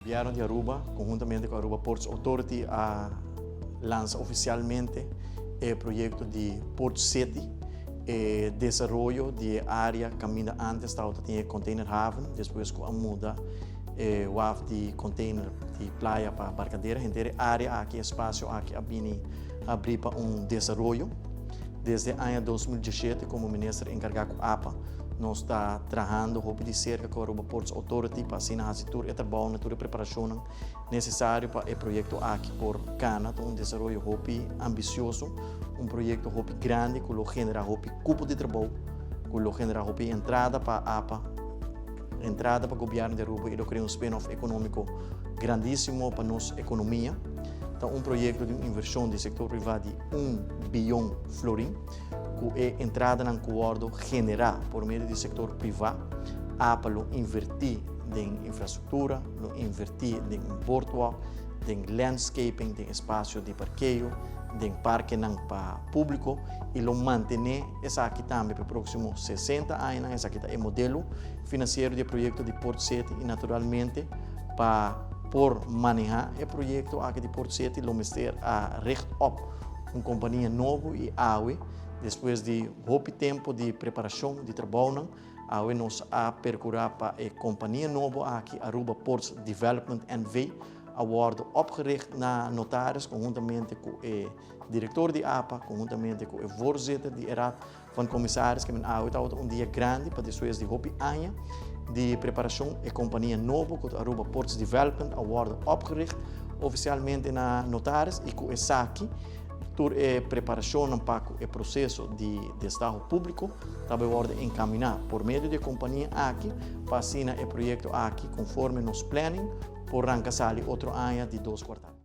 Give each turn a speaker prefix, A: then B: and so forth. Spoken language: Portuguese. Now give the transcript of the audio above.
A: O Gobierno de Aruba, conjuntamente com a Aruba Ports Authority, lança oficialmente o projeto de Port City, desenvolvimento de área caminho antes tinha container haven, depois com a muda o de container de praia para barcadeira, inteira área aqui espaço aqui abrir para desenvolvimento. Desde o ano 2017, como ministro encarregado com a APA, nós estamos trabalhando de cerca com a Aruba Ports Authority para assinar a trabalho, a preparação necessária para o projeto aqui por Cana, desenvolvimento ambicioso, projeto grande que genera cupo de trabalho, que genera entrada para a APA, entrada para o governo de Aruba e cria spin-off econômico grandíssimo para a nossa economia. Então, projeto de inversão do setor privado de 1 bilhão florim, que é entrada no acordo general por meio do setor privado, para investir em infraestrutura, investir em porto, em landscaping, em espaço de parqueio, em parque para público e manter essa aqui também para os próximos 60 anos. Essa aqui é o modelo financeiro do projeto de Port City e, naturalmente, por manejar o projeto aqui de Port City, lo meter a recht op uma companhia nova e AUE, depois de muito tempo de preparação de trabalho, AUE nos percorrer para a companhia nova aqui, Aruba Ports Development NV, acordo opgericht na notaris, conjuntamente com o diretor de APA, conjuntamente com o voorzitter de raad van commissaris, que AUE dia grande para depois de muito anos de preparação e companhia nova com Aruba Ports Development, acordo opgericht oficialmente na notaris e com o SACI, por a preparação para o processo de Estado público, também pode encaminhar por meio da companhia aqui para assinar o projeto aqui conforme nos planning por arrancar outro ano de 2 quartais.